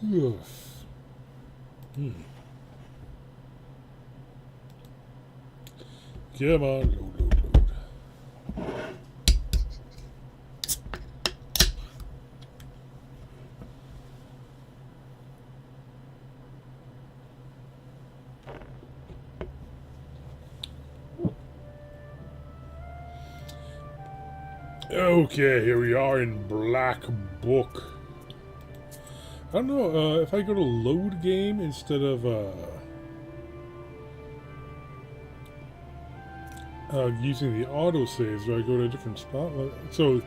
Oof. Come on, load. Okay, here we are in Black Book. I don't know if I go to load game instead of using the auto saves, do I go to a different spot? So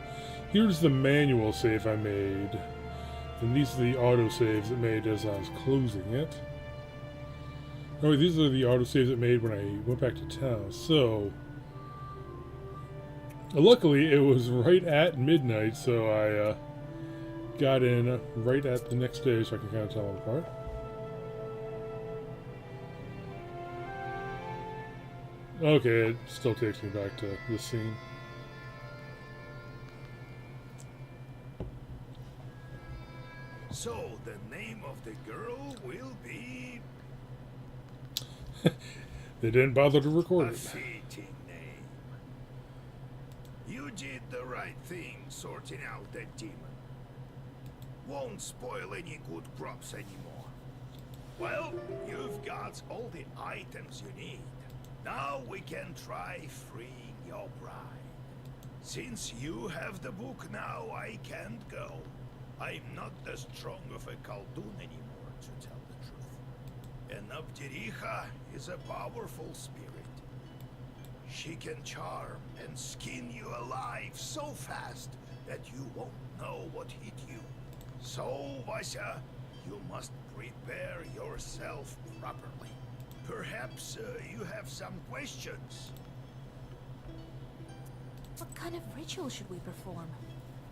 here's the manual save I made, and these are the auto saves it made as I was closing it. Oh, these are the auto saves it made when I went back to town. So luckily it was right at midnight, so I got in right at the next day, so I can kind of tell them apart. Okay, it still takes me back to this scene. So, the name of the girl will be... They didn't bother to record a it. fitting name. You did the right thing sorting out that demon. Won't spoil any good crops anymore. Well, you've got all the items you need. Now we can try freeing your bride. Since you have the book now, I can't go. I'm not as strong of a Khaldun anymore, to tell the truth. And Abdericha is a powerful spirit. She can charm and skin you alive so fast that you won't know what hit you. So, Vasya, you must prepare yourself properly. Perhaps you have some questions. What kind of ritual should we perform?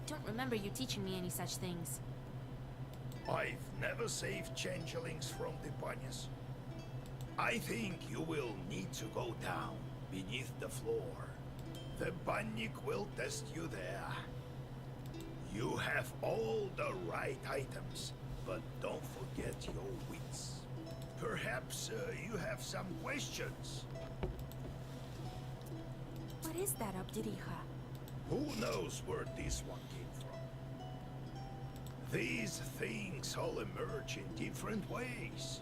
Don't remember you teaching me any such things. I've never saved changelings from the banyas. I think you will need to go down beneath the floor. The bannik will test you there. You have all the right items, but don't forget your wits. Perhaps you have some questions. What is that, Abdericha? Who knows where this one came from? These things all emerge in different ways.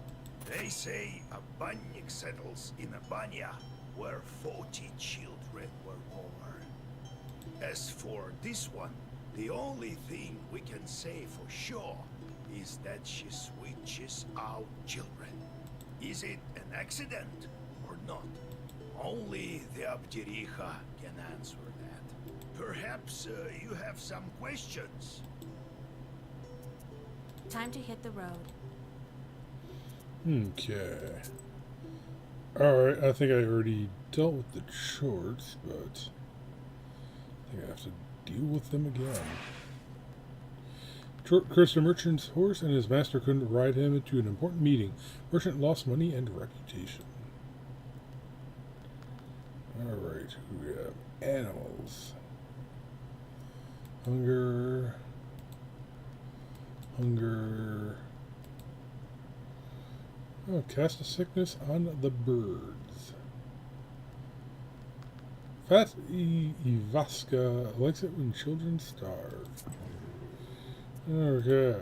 They say a bannik settles in a banya where 40 children were born. As for this one, the only thing we can say for sure is that she switches out children. Is it an accident or not? Only the Abdericha can answer that. Perhaps you have some questions. Time to hit the road. Okay. Alright, I think I already dealt with the shorts, but I think I have to deal with them again. Cursed a merchant's horse, and his master couldn't ride him into an important meeting. Merchant lost money and reputation. Alright, we have animals. Hunger. Oh, cast a sickness on the birds. Fat Ivaska likes it when children starve. Okay.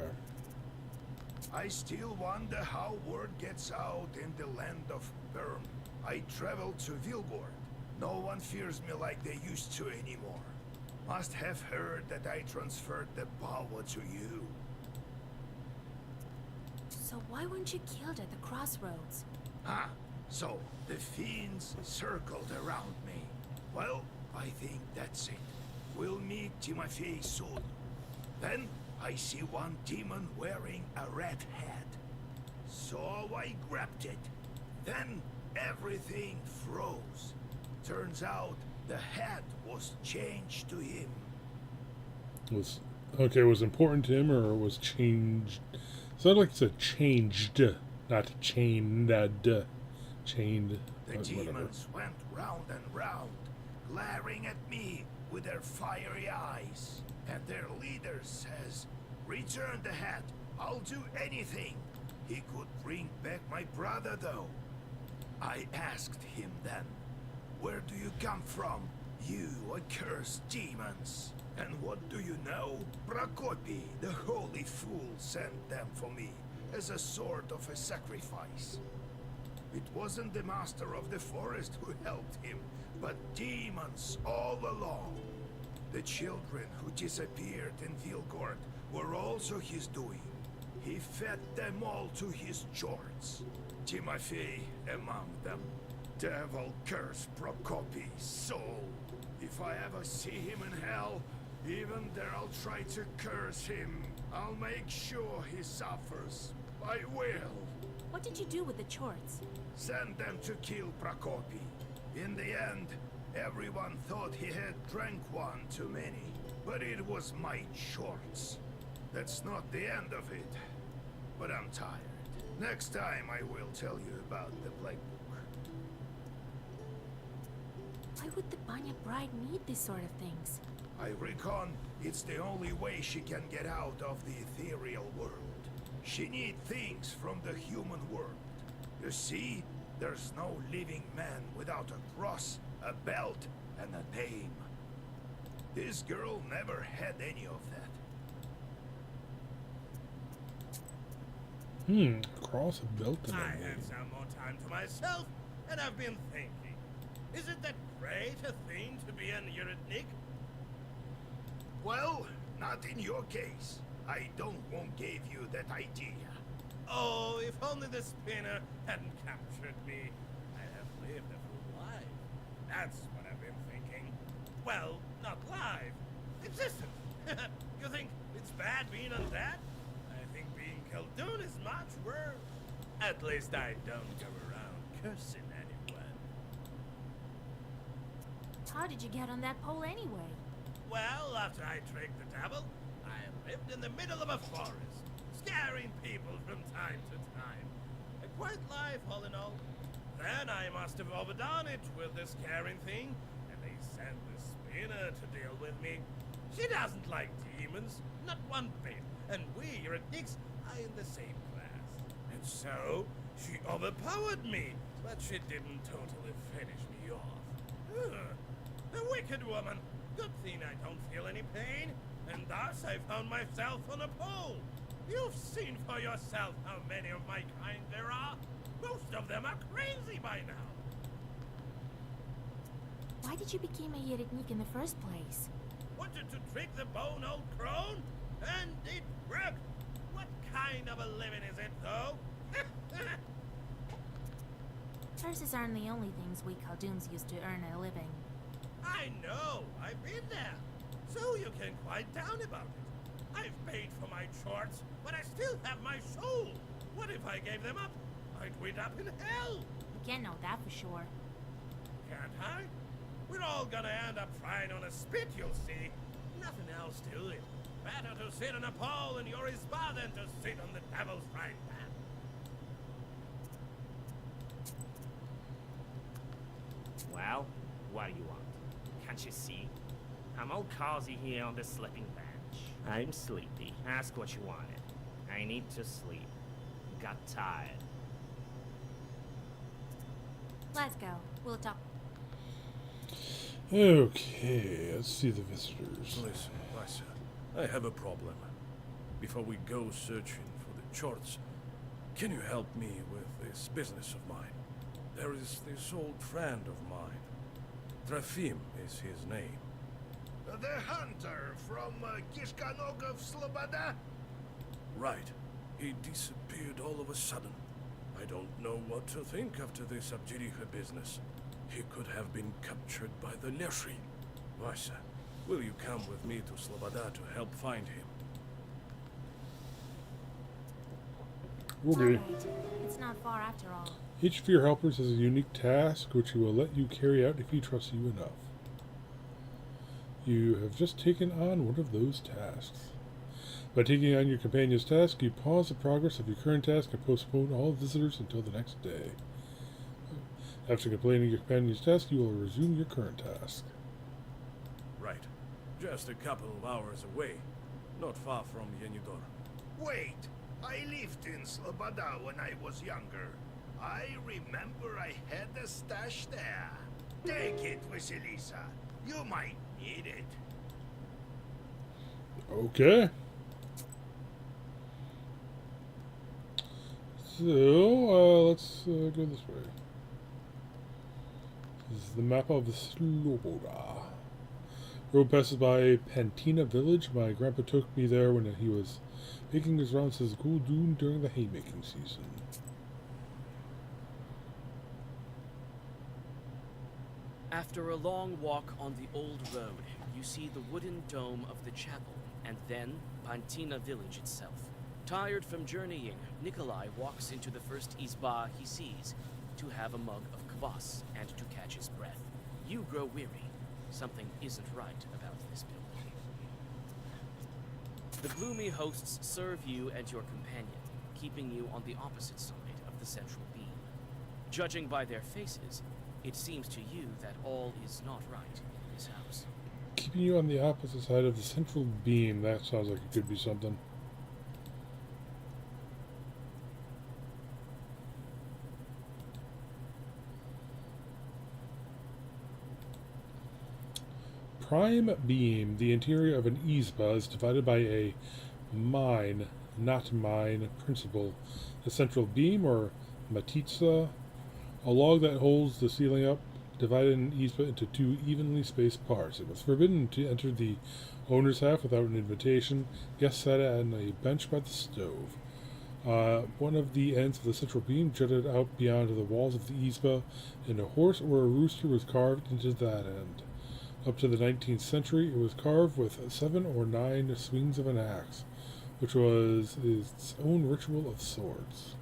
I still wonder how word gets out in the land of Perm. I traveled to Vilgord. No one fears me like they used to anymore. Must have heard that I transferred the power to you. So why weren't you killed at the crossroads? Ah, so the fiends circled around me. Well, I think that's it. We'll meet Timofey soon. Then I see one demon wearing a red hat. So I grabbed it. Then everything froze. Turns out the hat was changed to him. Was important to him, or was changed? Sounded like it said changed, not chained. Chained. The demons went round and round, glaring at me with their fiery eyes. And their leader says, "Return the hat, I'll do anything. He could bring back my brother, though. I asked him then, where do you come from, you accursed demons? And what do you know? Prokopy, the holy fool, sent them for me as a sort of a sacrifice. It wasn't the master of the forest who helped him, but demons all along. The children who disappeared in Vilgord were also his doing. He fed them all to his jorts. Timofey among them. Devil curse Prokopy's soul. If I ever see him in hell, even there I'll try to curse him. I'll make sure he suffers. I will. What did you do with the chorts? Send them to kill Prokopy. In the end, everyone thought he had drank one too many. But it was my shorts. That's not the end of it. But I'm tired. Next time I will tell you about the Black Book. Why would the Banya bride need these sort of things? I reckon it's the only way she can get out of the ethereal world. She needs things from the human world. You see, there's no living man without a cross, a belt, and a name. This girl never had any of that. Cross a belt and I a have name. some more time to myself, and I've been thinking. Is it that great a thing to be an Yuritnik? Well, not in your case. I don't want give you that idea. Oh, if only the spinner hadn't captured me, I'd have lived a full life. That's what I've been thinking. Well, not live. Existent. You think it's bad being undead? I think being Khaldun is much worse. At least I don't go around cursing anyone. How did you get on that pole anyway? Well, after I tricked the devil, I lived in the middle of a forest, scaring people from time to time. A quiet life, all in all. Then I must have overdone it with the scaring thing, and they sent the spinner to deal with me. She doesn't like demons, not one bit, and we Yuritniks are in the same class. And so, she overpowered me, but she didn't totally finish me off. Ugh, a wicked woman. Good thing I don't feel any pain, and thus I found myself on a pole. You've seen for yourself how many of my kind there are. Most of them are crazy by now. Why did you become a Yeritnik in the first place? Wanted to trick the bone old crone, and it worked. What kind of a living is it, though? Curses aren't the only things we Khalduns use to earn a living. I know, I've been there. So you can quiet down about it. I've paid for my chores, but I still have my soul. What if I gave them up? I'd wind up in hell. You can't know that for sure. Can't I? We're all gonna end up frying on a spit, you'll see. Nothing else to it. Better to sit on a pole in your isba than to sit on the devil's frying pan. Well, what do you want? Can't you see? I'm all cozy here on the sleeping bench. I'm sleepy. Ask what you wanted. I need to sleep. Got tired. Let's go. We'll talk. Okay, let's see the visitors. Listen, Lisa, I have a problem. Before we go searching for the charts, can you help me with this business of mine? There is this old friend of mine. Trofim is his name. The hunter from Kishkanogov Sloboda? Right. He disappeared all of a sudden. I don't know what to think after this Abjiriha business. He could have been captured by the Leshri. Vasa, will you come with me to Sloboda to help find him? Okay. Alright. It's not far after all. Each of your helpers has a unique task which he will let you carry out if he trusts you enough. You have just taken on one of those tasks. By taking on your companion's task, you pause the progress of your current task and postpone all visitors until the next day. After completing your companion's task, you will resume your current task. Right. Just a couple of hours away. Not far from Yenidor. Wait, I lived in Sloboda when I was younger. I remember I had a stash there. Take it, Vasilisa. You might need it. Okay. So, let's go this way. This is the map of Sloboda. Road passes by Pantina village. My grandpa took me there when he was making his rounds as Goldun during the haymaking season. After a long walk on the old road, you see the wooden dome of the chapel, and then Pantina village itself. Tired from journeying, Nikolai walks into the first izba he sees to have a mug of kvass and to catch his breath. You grow weary. Something isn't right about this building. The gloomy hosts serve you and your companion, keeping you on the opposite side of the central beam. Judging by their faces, it seems to you that all is not right in this house. Keeping you on the opposite side of the central beam. That sounds like it could be something. Prime beam. The interior of an izba is divided by a mine, not mine, principle. The central beam, or matitsa, a log that holds the ceiling up, divided an izba into two evenly spaced parts. It was forbidden to enter the owner's half without an invitation. Guests sat on a bench by the stove. One of the ends of the central beam jutted out beyond the walls of the izba, and a horse or a rooster was carved into that end. Up to the 19th century, it was carved with 7 or 9 swings of an axe, which was its own ritual of sorts.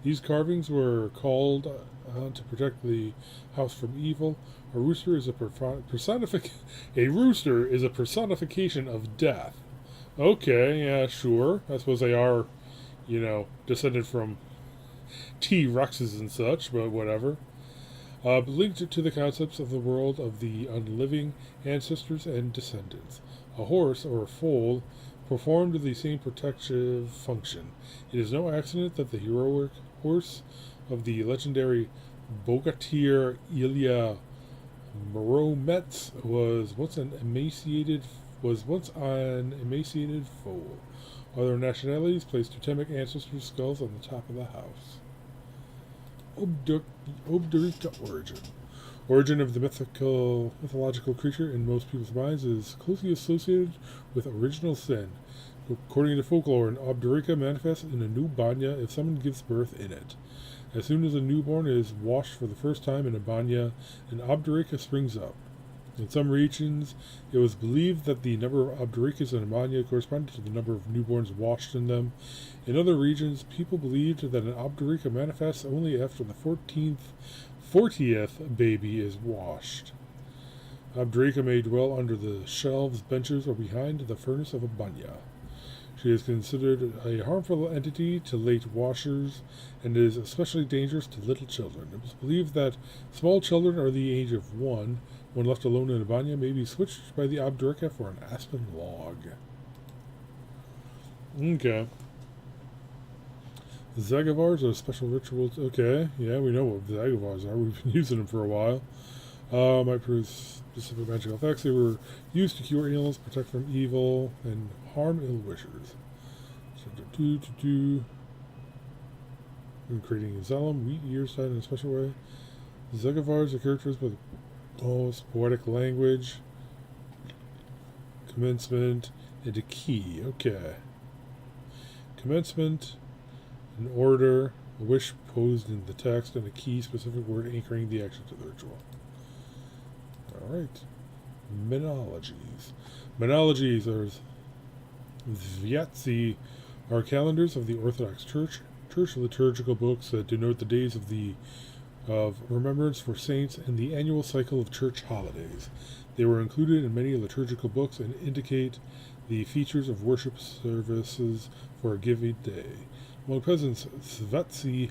These carvings were called to protect the house from evil. A rooster is a personification of death. Okay, yeah, sure. I suppose they are, descended from T-Rexes and such, but whatever. But linked to the concepts of the world of the unliving, ancestors and descendants. A horse, or a foal, performed the same protective function. It is no accident that the heroic horse of the legendary Bogatyr Ilya Muromets was once an emaciated foal. Other nationalities placed totemic ancestors' skulls on the top of the house. Obdurika origin. Origin of the mythological creature in most people's minds is closely associated with original sin. According to folklore, an Obdurika manifests in a new banya if someone gives birth in it. As soon as a newborn is washed for the first time in a banya, an Obdurika springs up. In some regions, it was believed that the number of Obdurikas in a banya corresponded to the number of newborns washed in them. In other regions, people believed that an Obdurika manifests only after the 40th baby is washed. Obdurika may dwell under the shelves, benches, or behind the furnace of a banya. She is considered a harmful entity to late washers and is especially dangerous to little children. It was believed that small children are the age of 1, when left alone in a banya, may be switched by the Obdurika for an aspen log. Okay. Zagavars are special rituals. Okay, yeah, we know what Zagavars are. We've been using them for a while. Might produce specific magical effects. They were used to cure illness, protect from evil, and harm ill-wishers. So, and creating a Zalem, wheat ears tied in a special way. Zagavars are characterized by the poetic language, commencement, and a key. Okay. Commencement, an order, a wish posed in the text, and a key, specific word anchoring the action to the ritual. Alright. Menologies. Menologies are Zviatsi, are calendars of the Orthodox Church liturgical books that denote the days of remembrance for saints and the annual cycle of church holidays. They were included in many liturgical books and indicate the features of worship services for a given day. Among peasants, Svatsi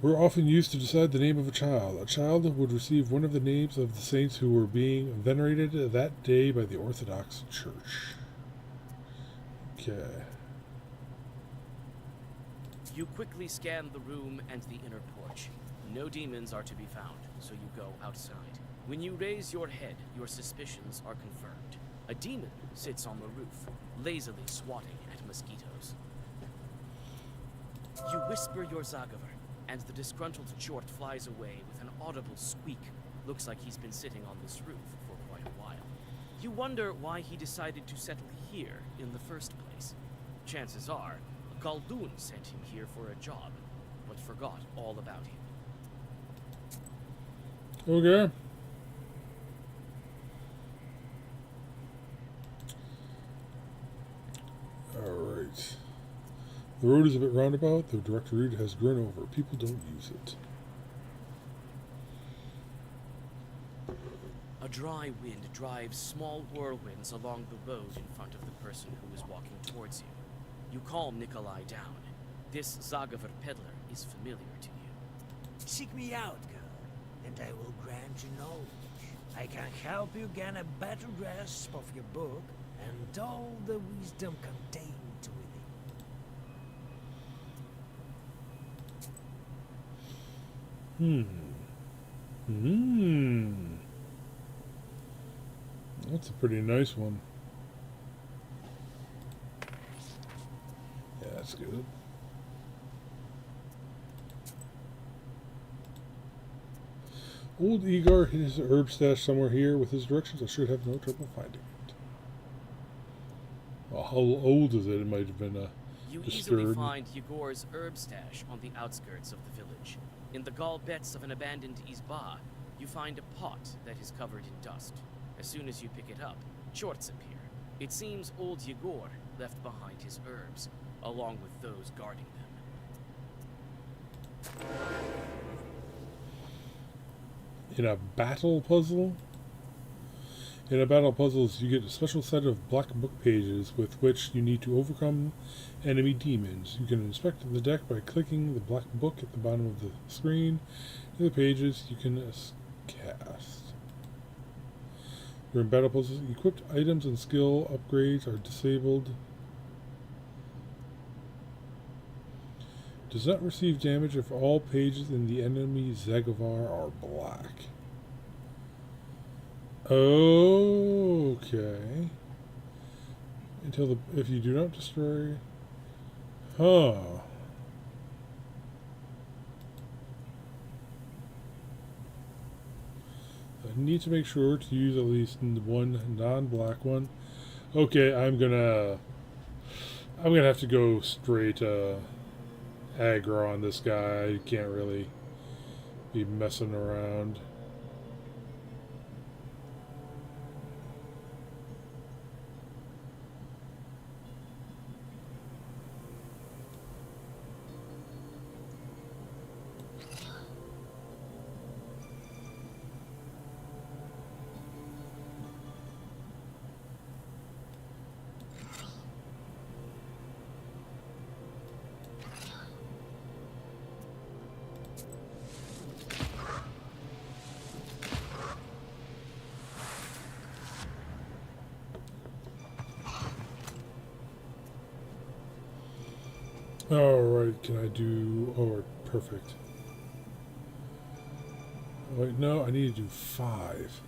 were often used to decide the name of a child. A child would receive one of the names of the saints who were being venerated that day by the Orthodox Church. Okay. You quickly scan the room and the inner porch. No demons are to be found, so you go outside. When you raise your head, your suspicions are confirmed. A demon sits on the roof, lazily swatting at mosquitoes. You whisper your Zagavar, and the disgruntled Chort flies away with an audible squeak. Looks like he's been sitting on this roof for quite a while. You wonder why he decided to settle here in the first place. Chances are, Galdoon sent him here for a job, but forgot all about him. Okay. Alright. The road is a bit roundabout, though Director Reed has grown over. People don't use it. A dry wind drives small whirlwinds along the road in front of the person who is walking towards you. You calm Nikolai down. This Zagavar peddler is familiar to you. Seek me out, girl, and I will grant you knowledge. I can help you gain a better grasp of your book and all the wisdom contained within. That's a pretty nice one. Yeah, that's good. Old Egar hid his herb stash somewhere here. With his directions, I should have no trouble finding it. Well, how old is it? It might have been You disturbed. easily find Yegor's herb stash on the outskirts of the village. In the gall-bets of an abandoned Izba, you find a pot that is covered in dust. As soon as you pick it up, Chorts appear. It seems old Yegor left behind his herbs, along with those guarding them. In a battle puzzle? In a battle puzzles, you get a special set of black book pages with which you need to overcome enemy demons. You can inspect the deck by clicking the black book at the bottom of the screen. In the pages, you can cast. During battle puzzles, equipped items and skill upgrades are disabled. Does not receive damage if all pages in the enemy Zagavar are black. Okay. If you do not destroy. Huh. I need to make sure to use at least one non-black one. Okay, I'm gonna have to go straight aggro on this guy. I can't really be messing around. Alright, can I do... Oh, perfect. Wait, no, I need to do 5.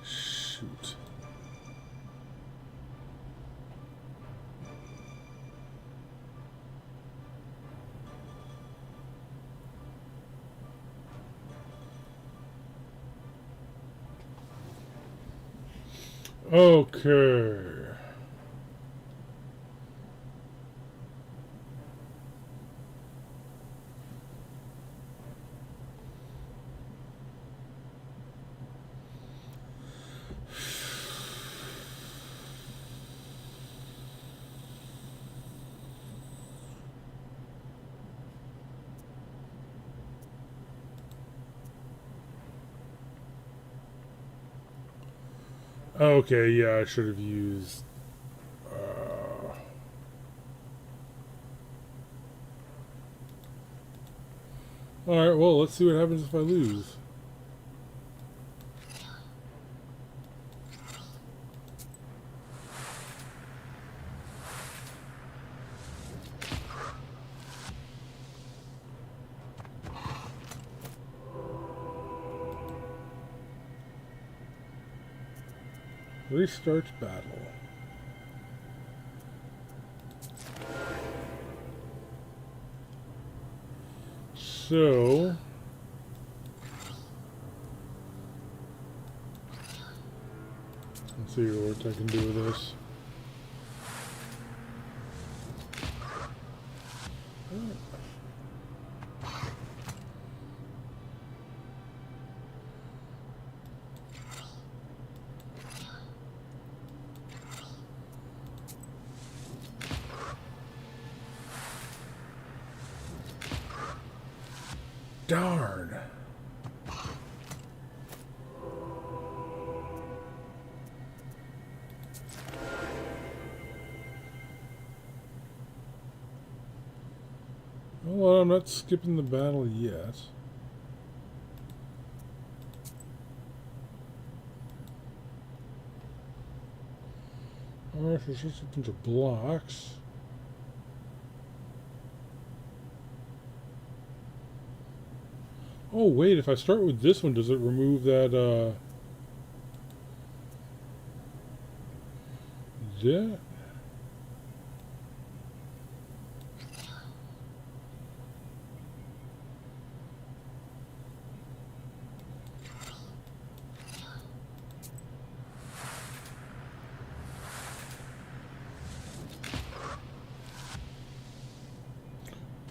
Shoot. Okay. Okay, yeah, I should have used... Alright, well, let's see what happens if I lose. Restart battle. So, let's see what I can do with this. Darn. Well, I'm not skipping the battle yet. Alright, there's just a bunch of blocks. Oh, wait, if I start with this one, does it remove that, yeah?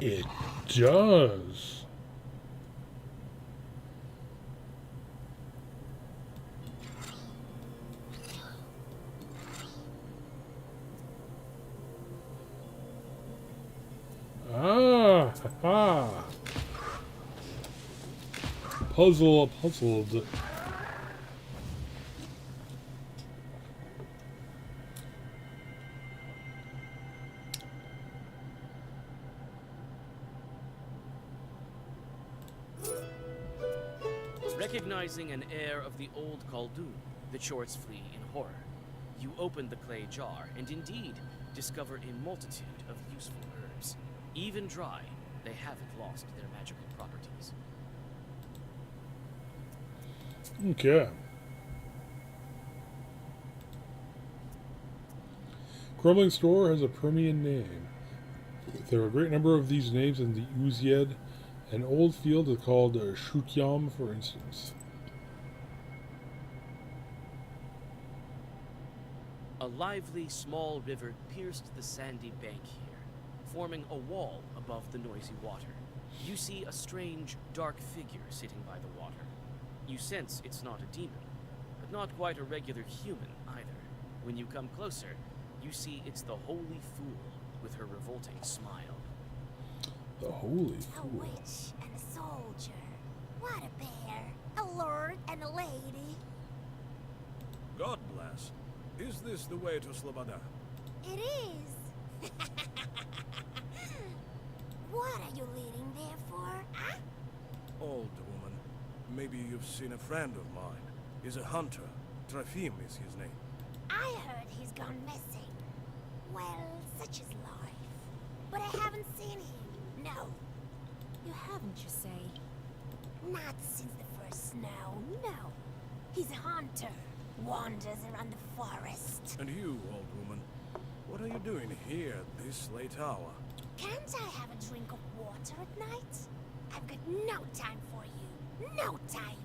It does. Ah, ha. Puzzled. Recognizing an heir of the old Khaldun, the shorts flee in horror. You open the clay jar and indeed discover a multitude of useful herbs. Even dry, they haven't lost their magical properties. Okay. Crumbling Store has a Permian name. There are a great number of these names in the Uzied. An old field is called Shutyam, for instance. A lively, small river pierced the sandy bank here, forming a wall above the noisy water. You see a strange, dark figure sitting by the water. You sense it's not a demon, but not quite a regular human either. When you come closer, you see it's the Holy Fool with her revolting smile. The Holy A Fool. witch and a soldier. What a pair. A lord and a lady. God bless. Is this the way to Sloboda? It is. What are you leading there for, huh? Old woman. Maybe you've seen a friend of mine. He's a hunter. Trofim is his name. I heard he's gone missing. Well, such is life. But I haven't seen him. No. You haven't, you say? Not since the first snow, no. He's a hunter. Wanders around the forest. And you, old woman, what are you doing here at this late hour? Can't I have a drink of water at night? I've got no time for you. No time.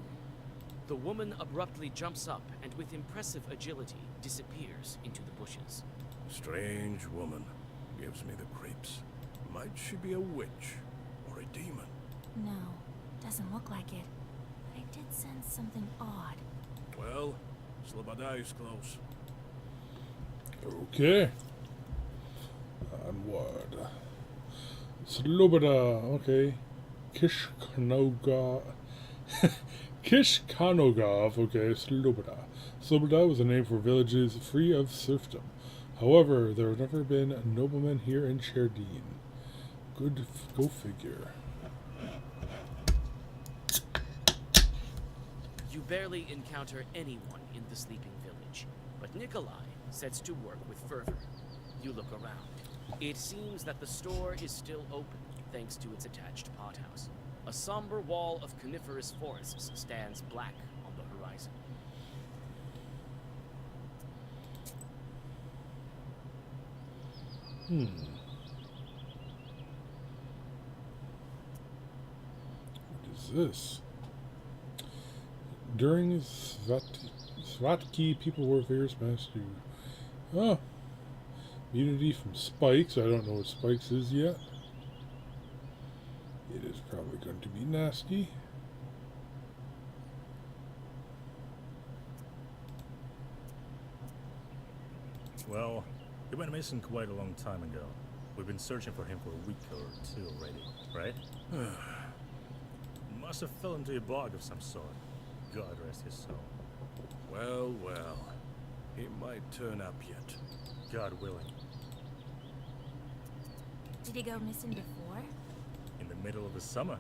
The woman abruptly jumps up and with impressive agility disappears into the bushes. Strange woman. Gives me the creeps. Might she be a witch or a demon? No, doesn't look like it. But I did sense something odd. Well, Sloboda is close. Okay. Onward. Sloboda. Okay. Kishkanogov. Kishkanogov. Okay, Sloboda. Sloboda was a name for villages free of serfdom. However, there have never been a nobleman here in Sherdeen. Go figure. You barely encounter anyone in the sleeping village, but Nikolai sets to work with fervor. You look around. It seems that the store is still open, thanks to its attached pothouse. A somber wall of coniferous forests stands black on the horizon. What is this? During Svatki, people wore various masks to... Oh. Immunity from spikes. I don't know what spikes is yet. It is probably going to be nasty. Well, he went missing quite a long time ago. We've been searching for him for a week or two already, right? Must have fell into a bog of some sort. God rest his soul. Well, well. He might turn up yet. God willing. Did he go missing before? In the middle of the summer?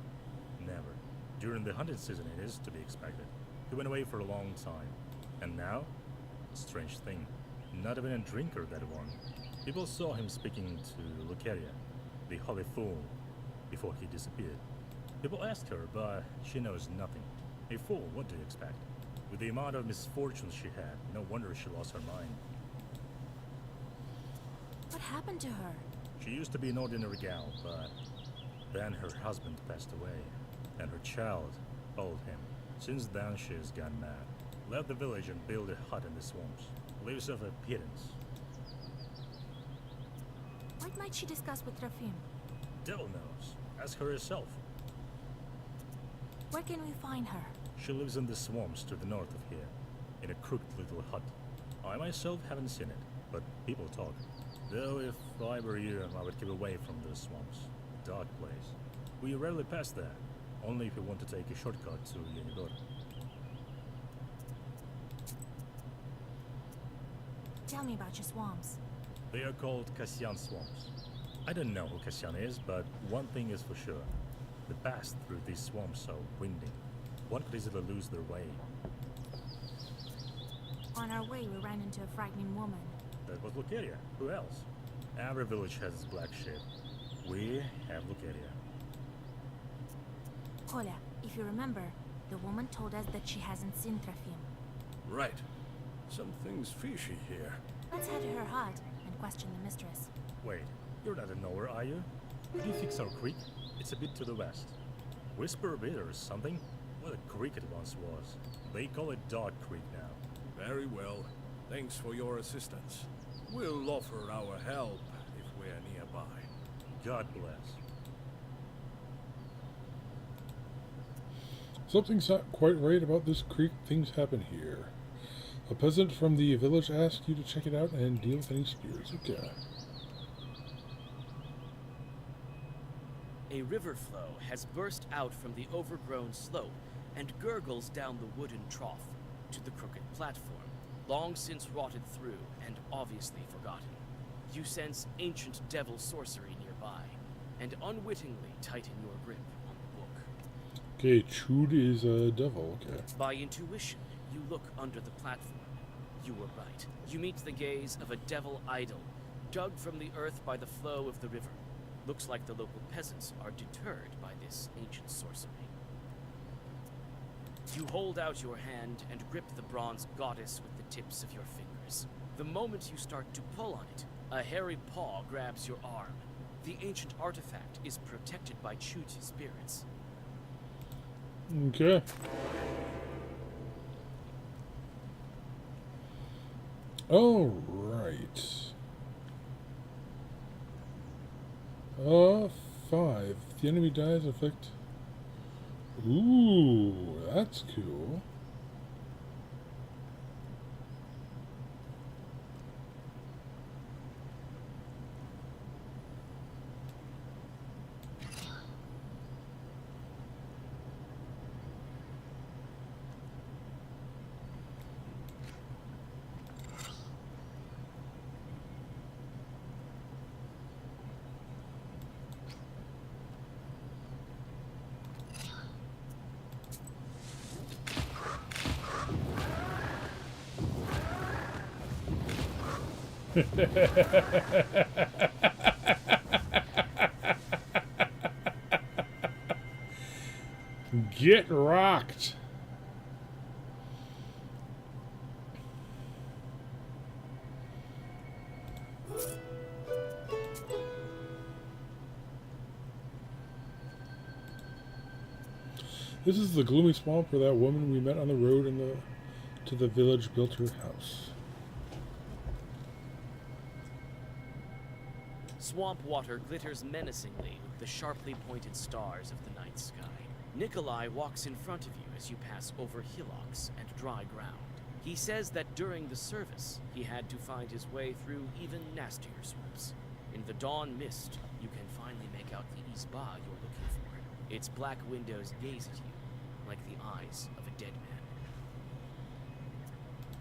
Never. During the hunting season it is to be expected. He went away for a long time. And now? A strange thing. Not even a drinker, that one. People saw him speaking to Lucaria, the Holy Fool, before he disappeared. People asked her, but she knows nothing. A fool, what do you expect? With the amount of misfortunes she had, no wonder she lost her mind. What happened to her? She used to be an ordinary gal, but then her husband passed away, and her child followed him. Since then she has gone mad. Left the village and built a hut in the swamps. Lives off a pittance. What might she discuss with Rafim? Devil knows. Ask her herself. Where can we find her? She lives in the swamps to the north of here, in a crooked little hut. I myself haven't seen it, but people talk. Though if I were you, I would keep away from those swamps. Dark place. We rarely pass there, only if you want to take a shortcut to Yenidor. Tell me about your swamps. They are called Kasyan swamps. I don't know who Kasyan is, but one thing is for sure. The paths through these swamps are winding. One could easily lose their way. On our way, we ran into a frightening woman. That was Lucaria. Who else? Every village has its black sheep. We have Lucaria. Kolya, if you remember, the woman told us that she hasn't seen Trofim. Right. Something's fishy here. Let's head to her hut and question the mistress. Wait, you're not in nowhere, are you? Could you fix our creek? It's a bit to the west. Whisper a bit or something? What a creek it once was. They call it Dog Creek now. Very well. Thanks for your assistance. We'll offer our help if we're nearby. God bless. Something's not quite right about this creek. Things happen here. A peasant from the village asked you to check it out and deal with any spirits. Okay. A river flow has burst out from the overgrown slope and gurgles down the wooden trough to the crooked platform, long since rotted through and obviously forgotten. You sense ancient devil sorcery nearby, and unwittingly tighten your grip on the book. Okay, Chud is a devil. Okay. By intuition, you look under the platform. You were right. You meet the gaze of a devil idol, dug from the earth by the flow of the river. Looks like the local peasants are deterred by this ancient sorcery. You hold out your hand and grip the bronze goddess with the tips of your fingers. The moment you start to pull on it, a hairy paw grabs your arm. The ancient artifact is protected by Chud's spirits. Okay. All right. 5. If the enemy dies, affect... Ooh, that's cool. Get rocked. This is the gloomy swamp where that woman we met on the road to the village built her house. Swamp water glitters menacingly with the sharply pointed stars of the night sky. Nikolai walks in front of you as you pass over hillocks and dry ground. He says that during the service, he had to find his way through even nastier swamps. In the dawn mist, you can finally make out the Izba you're looking for. Its black windows gaze at you, like the eyes of a dead man.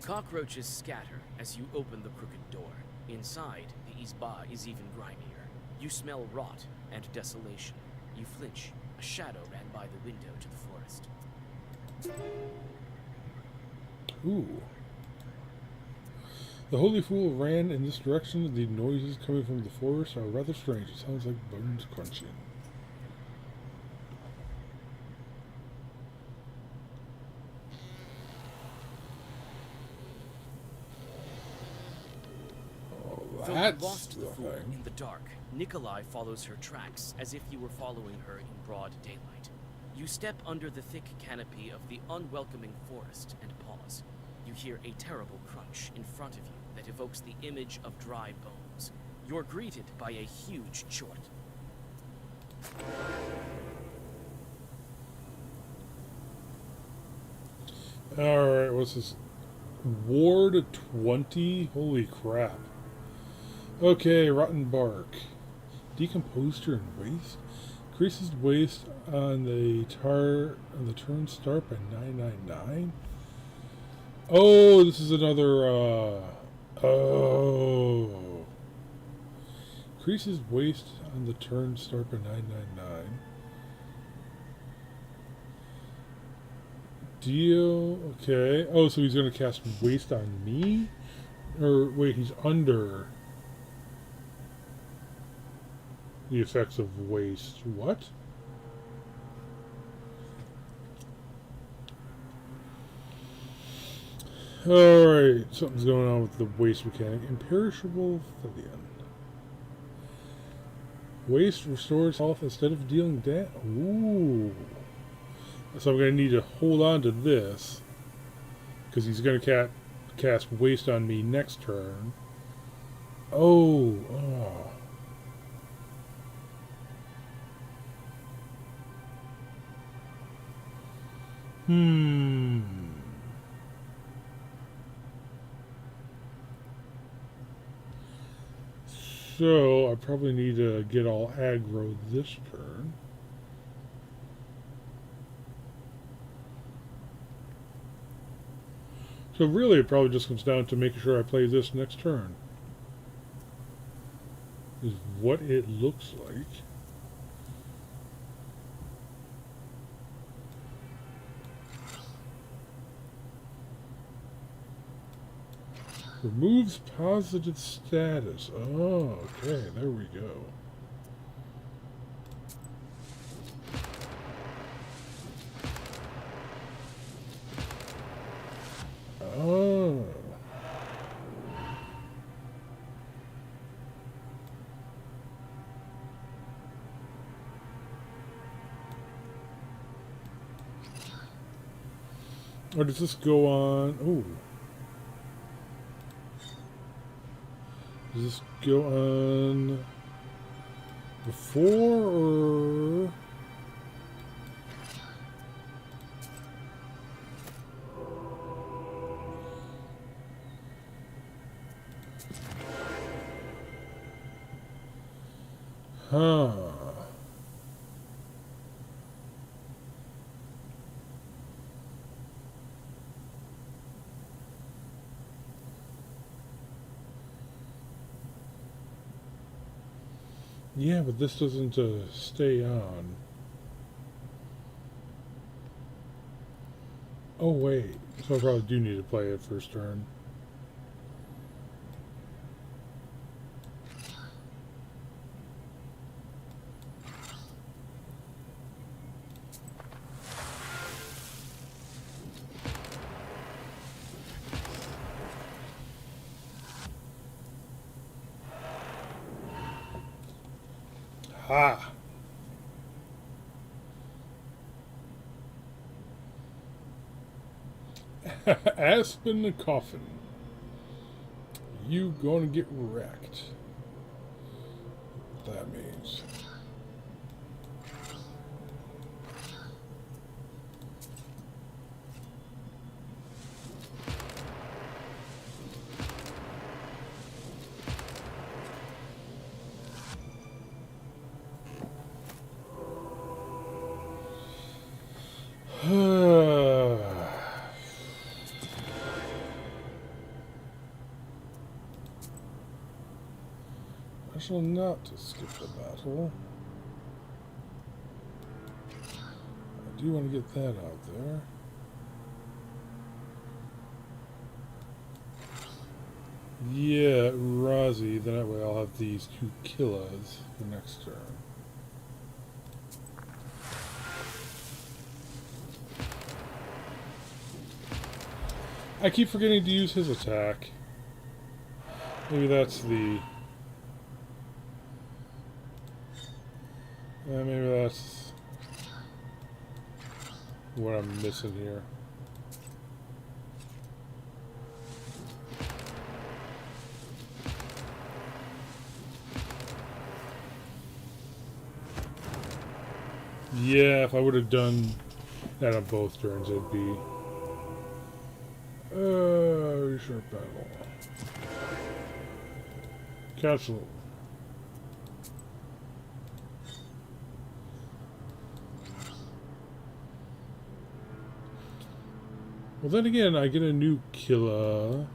Cockroaches scatter as you open the crooked door. Inside, the Izba is even grimier. You smell rot and desolation. You flinch. A shadow ran by the window to the forest. Ooh. The holy fool ran in this direction. The noises coming from the forest are rather strange. It sounds like bones crunching. Though That's lost to the the fool thing. in the dark, Nikolai follows her tracks as if you were following her in broad daylight. You step under the thick canopy of the unwelcoming forest and pause. You hear a terrible crunch in front of you that evokes the image of dry bones. You're greeted by a huge chort. Alright, what's this? Ward 20? Holy crap. Okay, rotten bark. Decomposed and waste? Increases waste on the turn start by 999? Oh, this is another, oh. Increases waste on the turn start by 999. Deal, okay. Oh, so he's going to cast waste on me? Or, wait, he's under the effects of waste. What? Alright, something's going on with the waste mechanic. Imperishable Thillion. Waste restores health instead of dealing damage. Ooh. So I'm going to need to hold on to this, because he's going to cast waste on me next turn. Oh. So I probably need to get all aggro this turn. So really it probably just comes down to making sure I play this next turn. Is what it looks like. Removes positive status. Oh, okay, there we go. Oh. Or does this go on? Oh. Does this go on before or? Huh. Yeah, but this doesn't stay on. Oh, wait. So I probably do need to play it first turn. Aha! Aspen the Coffin. You gonna get wrecked. That means. I shall not skip the battle. I do want to get that out there. Yeah, Razi, that way I'll have these 2 killers for next turn. I keep forgetting to use his attack. Maybe that's the... maybe that's what I'm missing here. Yeah, if I would have done that on both turns, it'd be... short battle. Cancel. Well, then again, I get a new killer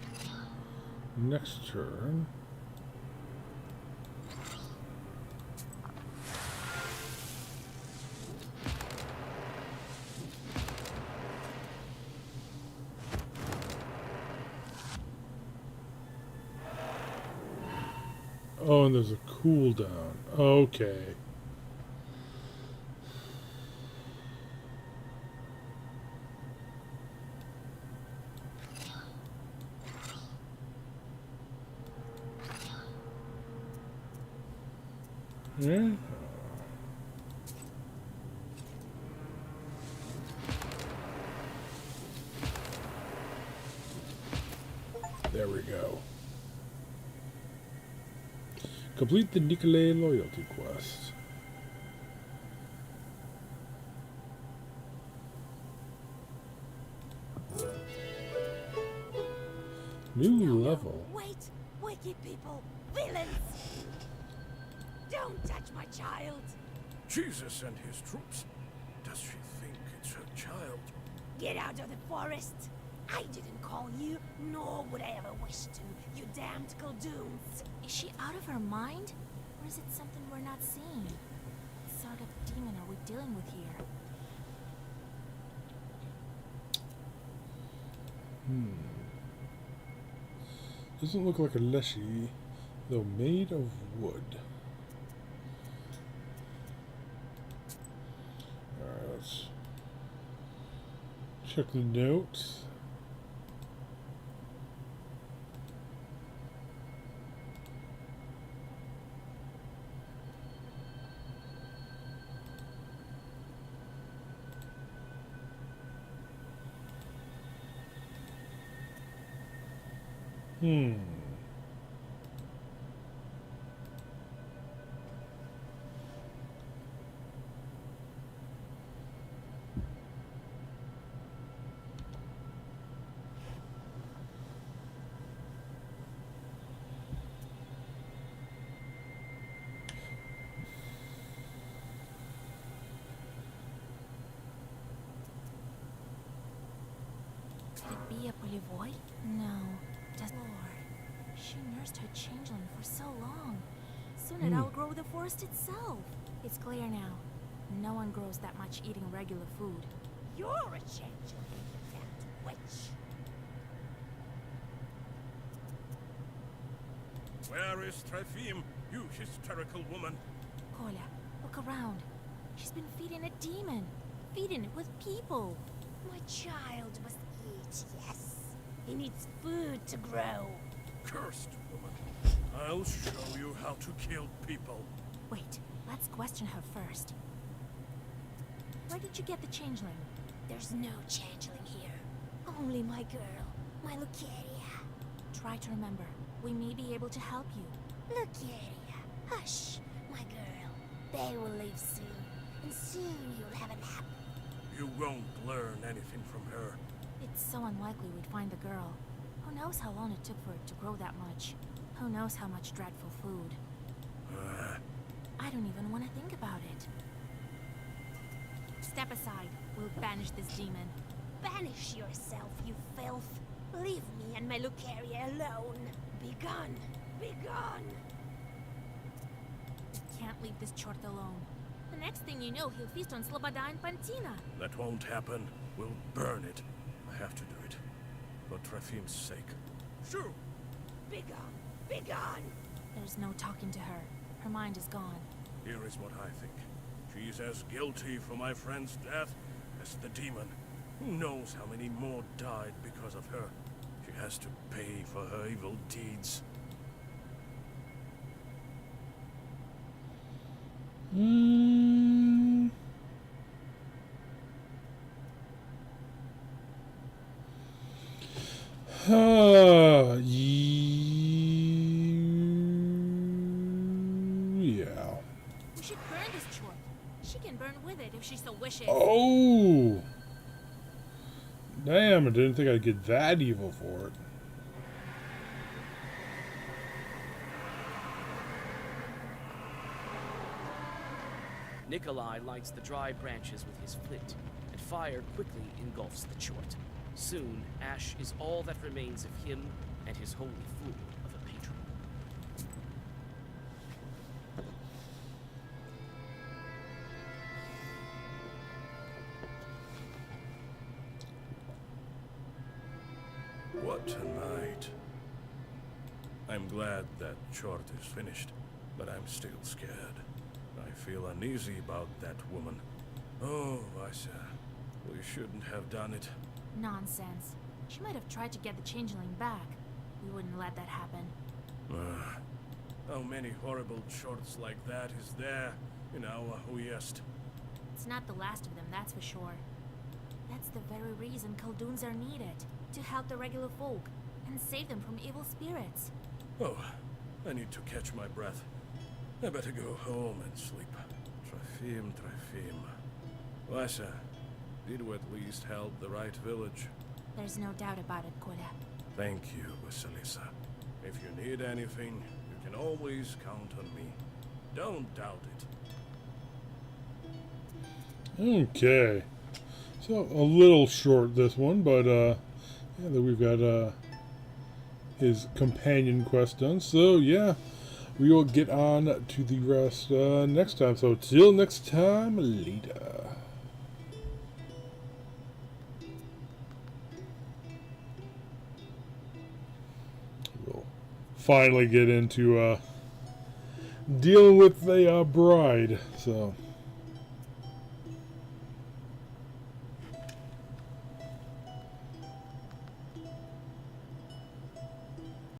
next turn. Oh, and there's a cooldown. Okay. Yeah. There we go. Complete the Nikolay loyalty quest. New level. Wait, wicked people, villains! Don't touch my child! Jesus and his troops. Does she think it's her child? Get out of the forest! I didn't call you, nor would I ever wish to, you damned Kuldoons! Is she out of her mind? Or is it something we're not seeing? What sort of demon are we dealing with here? Doesn't look like a leshy, though made of wood. Alright, let's check the notes. Could it be a Polivoy? No, doesn't. Lord, she nursed her changeling for so long. Soon it outgrow the forest itself. It's clear now. No one grows that much eating regular food. You're a changeling, you damned witch! Where is Trefim, you hysterical woman? Koля, look around. She's been feeding a demon. Feeding it with people. My child must eat, yes. He needs food to grow. Cursed woman. I'll show you how to kill people. Wait, let's question her first. Where did you get the changeling? There's no changeling here. Only my girl, my Lucaria. Try to remember. We may be able to help you. Lucaria, hush, my girl. They will leave soon, and soon you'll have a nap. You won't learn anything from her. It's so unlikely we'd find the girl. Who knows how long it took for it to grow that much? Who knows how much dreadful food? I don't even want to think about it. Step aside. We'll banish this demon. Banish yourself, you filth. Leave me and my Lucaria alone. Be gone. Be gone. We can't leave this chort alone. The next thing you know, he'll feast on Sloboda and Pantina. That won't happen. We'll burn it. I have to do it. For Trofim's sake. Shoo! Be gone. Be gone. There's no talking to her. Her mind is gone. Here is what I think. She's as guilty for my friend's death as the demon. Who knows how many more died because of her? She has to pay for her evil deeds. Yeah. We should burn this chort. She can burn with it if she so wishes. Oh! Damn, I didn't think I'd get that evil for it. Nikolai lights the dry branches with his flint, and fire quickly engulfs the chort. Soon, ash is all that remains of him and his holy fool of a patron. What a night. I'm glad that chort is finished, but I'm still scared. I feel uneasy about that woman. Oh, Vasia, we shouldn't have done it. Nonsense. She might have tried to get the changeling back. We wouldn't let that happen. How many horrible chorts like that is there in our Uyest? It's not the last of them, that's for sure. That's the very reason Khaldoons are needed. To help the regular folk, and save them from evil spirits. Oh, I need to catch my breath. I better go home and sleep. Trofim. Vasia, did we at least help the right village? There's no doubt about it, Koda. Thank you, Vasilisa. If you need anything, you can always count on me. Don't doubt it. Okay. So, a little short this one, but, yeah, then we've got, his companion quest done. So, yeah, we will get on to the rest, next time. So, till next time, later. We'll finally get into, dealing with the, bride. So...